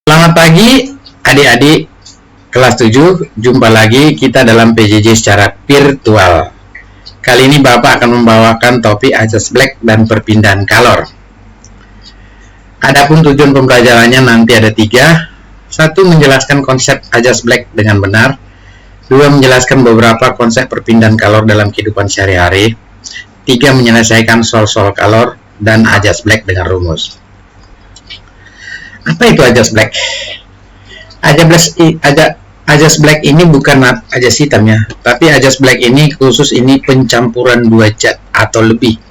Selamat pagi adik-adik kelas 7, jumpa lagi kita dalam PJJ secara virtual. Kali ini Bapak akan membawakan topik Adjust Black dan perpindahan kalor. Adapun tujuan pembelajarannya nanti ada 3. 1. Menjelaskan konsep Adjust Black dengan benar. 2. Menjelaskan beberapa konsep perpindahan kalor dalam kehidupan sehari-hari. 3. Menyelesaikan soal-soal kalor dan Adjust Black dengan rumus. Apa itu Adjust Black? Adjust Black ini bukan adjust hitam ya, tapi Adjust Black ini khusus ini pencampuran dua zat atau lebih.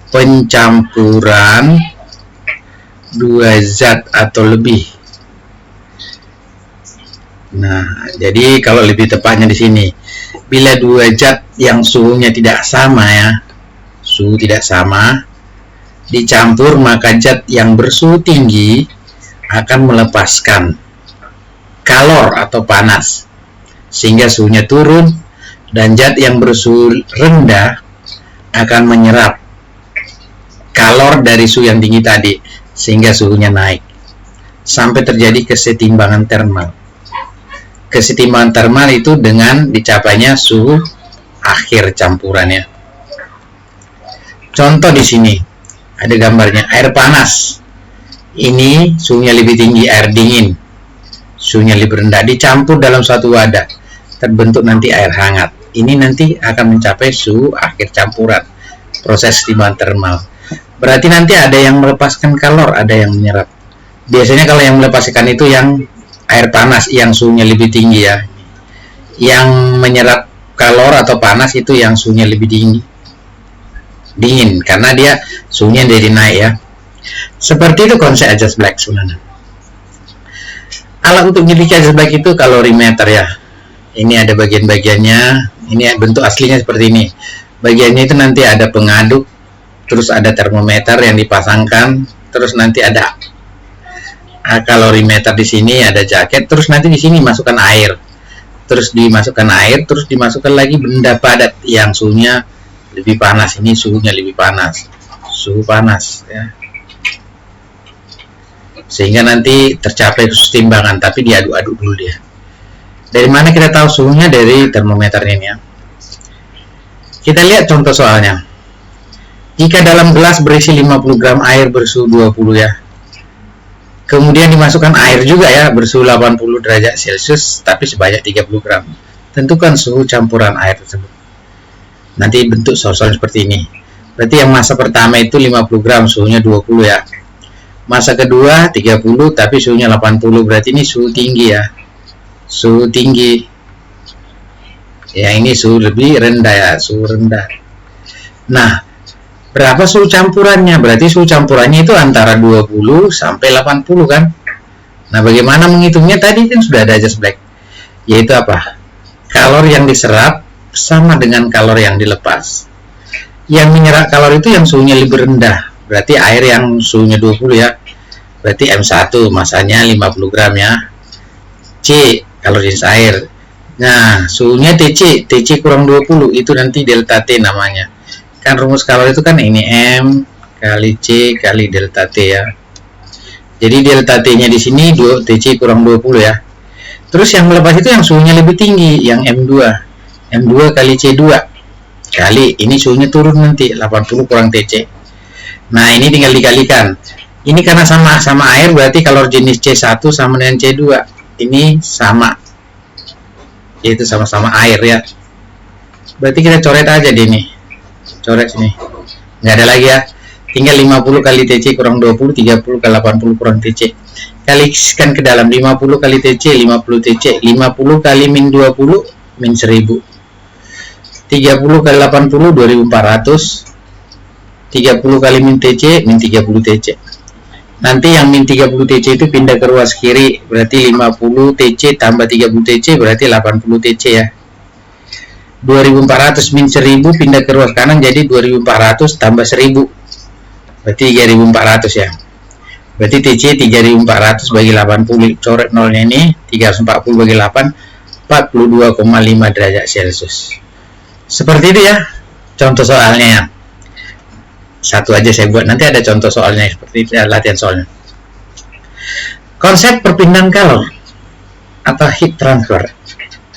Pencampuran dua zat atau lebih. Nah, jadi kalau lebih tepatnya di sini, bila dua zat yang suhunya tidak sama ya, suhu tidak sama, dicampur, maka zat yang bersuhu tinggi akan melepaskan kalor atau panas sehingga suhunya turun, dan zat yang bersuhu rendah akan menyerap kalor dari suhu yang tinggi tadi sehingga suhunya naik sampai terjadi kesetimbangan termal. Kesetimbangan termal itu dengan dicapainya suhu akhir campurannya. Contoh di sini ada gambarnya, air panas. Ini suhunya lebih tinggi, air dingin suhunya lebih rendah, dicampur dalam suatu wadah, terbentuk nanti air hangat. Ini nanti akan mencapai suhu akhir campuran, proses kesetimbangan termal. Berarti nanti ada yang melepaskan kalor, ada yang menyerap. Biasanya kalau yang melepaskan itu yang air panas, yang suhunya lebih tinggi ya. Yang menyerap kalor atau panas itu yang suhunya lebih dingin, karena dia suhunya jadi naik ya. Seperti itu konsep Adjust Black sebenarnya. Alat untuk menyelidiki Adjust Black itu kalorimeter ya. Ini ada bagian-bagiannya. Ini bentuk aslinya seperti ini. Bagiannya itu nanti ada pengaduk, terus ada termometer yang dipasangkan, terus nanti ada kalorimeter di sini, ada jaket, terus nanti di sini masukkan air. Terus dimasukkan air, terus dimasukkan lagi benda padat yang suhunya lebih panas. Ini suhunya lebih panas. Suhu panas ya. Sehingga nanti tercapai kesetimbangan, tapi diaduk-aduk dulu dia. Dari mana kita tahu suhunya? Dari termometer ini ya. Kita lihat contoh soalnya. Jika dalam gelas berisi 50 gram air bersuhu 20 ya, kemudian dimasukkan air juga ya bersuhu 80 derajat Celcius tapi sebanyak 30 gram. Tentukan suhu campuran air tersebut. Nanti bentuk soal-soal seperti ini. Berarti yang masa pertama itu 50 gram, suhunya 20 ya. Masa kedua 30 tapi suhunya 80, berarti ini suhu tinggi ya. Suhu tinggi. Ya, ini suhu lebih rendah ya, suhu rendah. Nah, berapa suhu campurannya? Berarti suhu campurannya itu antara 20 sampai 80 kan? Nah, bagaimana menghitungnya? Tadi kan sudah ada Adjust Black. Yaitu apa? Kalor yang diserap sama dengan kalor yang dilepas. Yang menyerap kalor itu yang suhunya lebih rendah. Berarti air yang suhunya 20 ya. Berarti M1 masanya 50 gram ya. C kalori jenis air. Nah, suhunya TC kurang 20 itu nanti delta T namanya. Kan rumus kalori itu kan ini M kali C kali delta T ya. Jadi delta T-nya di sini TC kurang 20 ya. Terus yang melepas itu yang suhunya lebih tinggi, yang M2. M2 kali C2 kali ini suhunya turun nanti 80 kurang TC. Nah, ini tinggal dikalikan. Ini karena sama air, berarti kalor jenis C1 sama dengan C2. Ini sama, yaitu sama-sama air ya. Berarti kita coret aja deh nih. Coret sini. Nggak ada lagi ya. Tinggal 50 kali TC kurang 20, 30 kali 80 kurang TC. Kalikan ke dalam 50 kali TC, 50 TC. 50 kali min 20, min 1000. 30 kali 80, 2400. 30 kali min TC, min 30 TC. Nanti yang min 30 TC itu pindah ke ruas kiri, berarti 50 TC tambah 30 TC berarti 80 TC ya. 2400 min 1000 pindah ke ruas kanan jadi 2400 tambah 1000. Berarti 3400 ya. Berarti TC 3400 bagi 80, coret nolnya ini, 340 bagi 8, 42,5 derajat Celcius. Seperti itu ya contoh soalnya ya. Satu aja saya buat, nanti ada contoh soalnya seperti itu, latihan soalnya. Konsep perpindahan kalor atau heat transfer.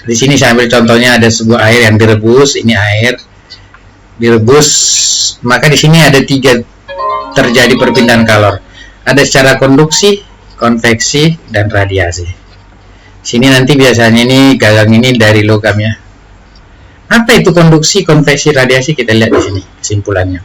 Di sini saya ambil contohnya, ada sebuah air yang direbus, ini air direbus, maka di sini ada 3 terjadi perpindahan kalor. Ada secara konduksi, konveksi, dan radiasi. Sini nanti biasanya ini gagang ini dari logam ya. Apa itu konduksi, konveksi, radiasi? Kita lihat di sini kesimpulannya.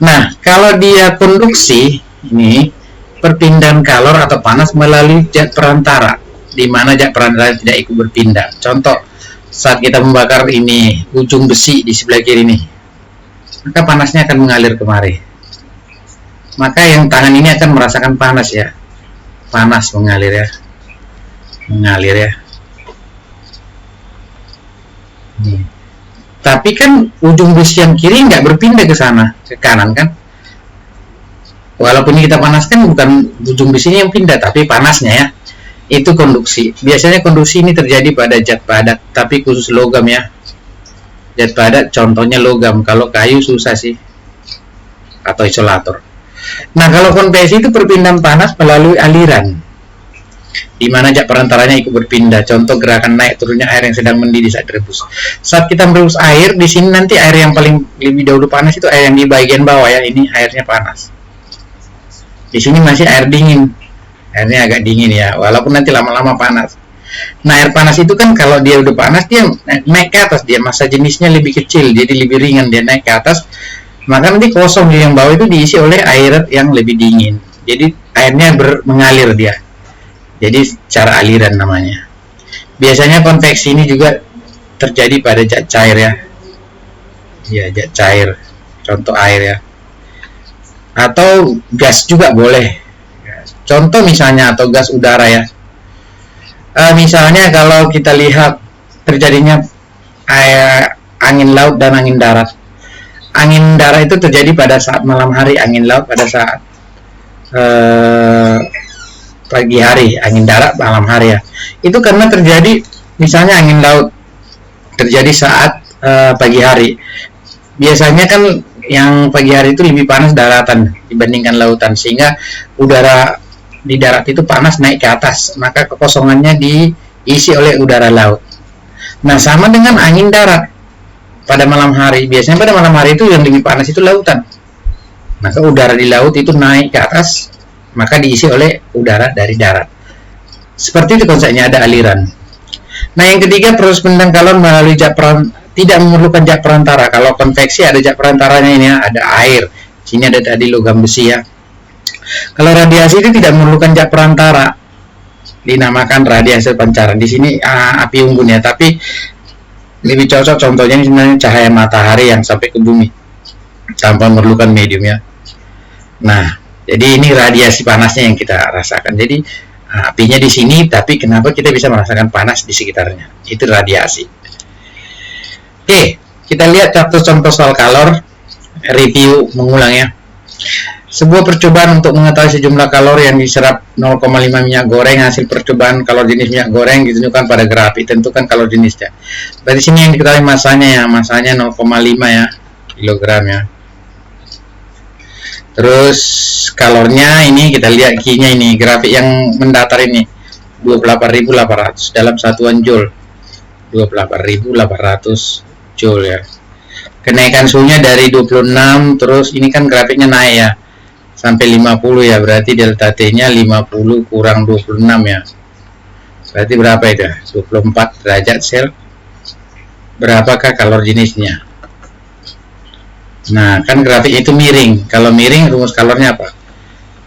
Nah, kalau dia konduksi, ini perpindahan kalor atau panas melalui zat perantara, di mana zat perantara tidak ikut berpindah. Contoh, saat kita membakar ini ujung besi di sebelah kiri ini, maka panasnya akan mengalir kemari. Maka yang tangan ini akan merasakan panas ya, panas mengalir ya, mengalir ya. Tapi kan ujung besi yang kiri nggak berpindah ke sana, ke kanan kan? Walaupun kita panaskan, bukan ujung besinya yang pindah, tapi panasnya ya. Itu konduksi. Biasanya konduksi ini terjadi pada zat padat, tapi khusus logam ya. Zat padat contohnya logam, kalau kayu susah sih. Atau isolator. Nah, kalau konveksi itu perpindahan panas melalui aliran, di mana zat perantaranya ikut berpindah. Contoh gerakan naik turunnya air yang sedang mendidih saat direbus. Saat kita merebus air, di sini nanti air yang paling lebih dahulu panas itu air yang di bagian bawah ya. Ini airnya panas. Di sini masih air dingin, airnya agak dingin ya, walaupun nanti lama-lama panas. Nah, air panas itu kan kalau dia udah panas, dia naik ke atas, dia massa jenisnya lebih kecil, jadi lebih ringan, dia naik ke atas, maka nanti kosong di yang bawah itu diisi oleh air yang lebih dingin, jadi airnya mengalir dia, jadi cara aliran namanya. Biasanya konveksi ini juga terjadi pada zat cair ya, zat cair, contoh air ya, atau gas juga boleh. Contoh misalnya, atau gas udara ya. Misalnya kalau kita lihat terjadinya angin laut dan angin darat. Angin darat itu terjadi pada saat malam hari, angin laut pada saat pagi hari, angin darat malam hari ya. Itu karena terjadi, misalnya angin laut terjadi saat pagi hari. Biasanya kan yang pagi hari itu lebih panas daratan dibandingkan lautan, sehingga udara di darat itu panas naik ke atas, maka kekosongannya diisi oleh udara laut. Nah, sama dengan angin darat pada malam hari, biasanya pada malam hari itu yang lebih panas itu lautan, maka udara di laut itu naik ke atas, maka diisi oleh udara dari darat. Seperti itu konsepnya, ada aliran. Nah, yang ketiga, proses pendang kalor melalui zat tidak memerlukan zat perantara. Kalau konveksi ada zat perantaranya, ini ya, ada air. Sini ada tadi logam besi ya. Kalau radiasi itu tidak memerlukan zat perantara, dinamakan radiasi pancaran. Di sini api unggun ya, tapi lebih cocok contohnya ini sebenarnya cahaya matahari yang sampai ke bumi tanpa memerlukan medium ya. Nah, jadi ini radiasi panasnya yang kita rasakan. Jadi apinya di sini, tapi kenapa kita bisa merasakan panas di sekitarnya? Itu radiasi. Oke, kita lihat contoh soal kalor, review mengulang ya. Sebuah percobaan untuk mengetahui sejumlah kalor yang diserap 0,5 minyak goreng. Hasil percobaan kalor jenis minyak goreng ditunjukkan pada grafik. Tentukan kalor jenisnya. Berarti sini yang diketahui masanya ya, masanya 0,5 ya, kilogram ya. Terus kalornya ini kita lihat Q-nya ini, grafik yang mendatar ini 28.800 dalam satuan joule. 28.800 joule ya. Kenaikan suhunya dari 26, terus ini kan grafiknya naik ya sampai 50 ya, berarti delta T nya 50 kurang 26 ya, berarti berapa itu? 24 derajat sel. Berapakah kalor jenisnya? Nah, kan grafik itu miring. Kalau miring, rumus kalornya apa?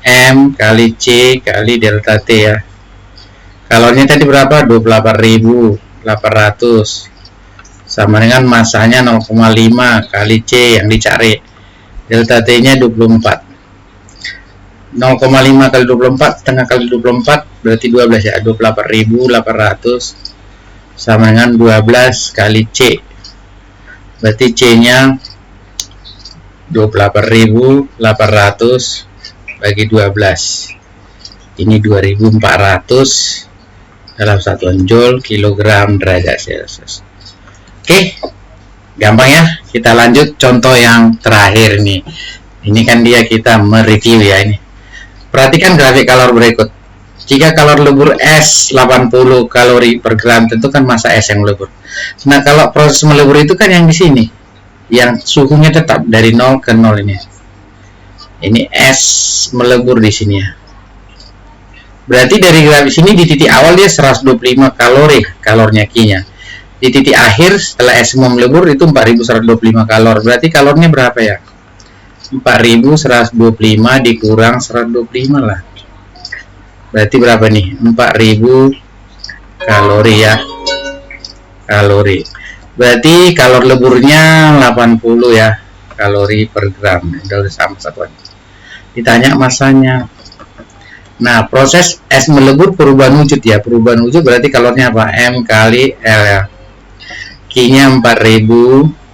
M kali C kali delta T ya. Kalornya tadi berapa? 28.800 sama dengan masanya 0,5 kali C yang dicari. Delta T nya 24. 0,5 kali 24 setengah kali 24 berarti 12 ya. 28.800 sama dengan 12 kali C, berarti C nya 28.800 bagi 12, ini 2.400 dalam satuan joule kilogram derajat celcius. Oke, gampang ya. Kita lanjut contoh yang terakhir nih. Ini kan dia kita mereview ya ini. Perhatikan grafik kalor berikut. Jika kalor lebur S 80 kalori per gram, tentukan massa S yang melebur. Nah, kalau proses melebur itu kan yang di sini, yang suhunya tetap dari 0 ke 0 ini. Ini S melebur di sini ya. Berarti dari grafik sini di titik awal dia 125 kalori kalornya Q-nya. Di titik akhir setelah S semua melebur itu 4125 kalor. Berarti kalornya berapa ya? 4125 dikurang 125 lah. Berarti berapa nih? 4000 kalori ya. Kalori. Berarti kalor leburnya 80 ya. Kalori per gram. Udah sama satuan. Ditanya masanya. Nah, proses es melebur perubahan wujud ya. Perubahan wujud berarti kalornya apa? M kali L ya. Q-nya 4000.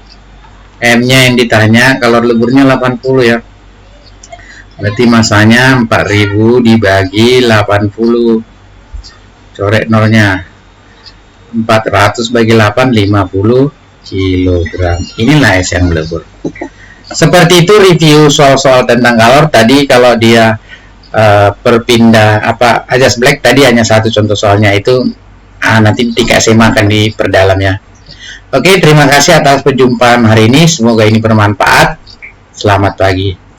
M-nya yang ditanya, kalor leburnya 80 ya. Berarti masanya 4000 dibagi 80. Coret nolnya. 400 bagi 8, 50 kg. Inilah es yang melebur. Seperti itu review soal-soal tentang kalor. Tadi kalau dia berpindah Ajas Black tadi hanya satu contoh soalnya, itu nanti di SMA akan diperdalam ya. Oke, terima kasih atas perjumpaan hari ini. Semoga ini bermanfaat. Selamat pagi.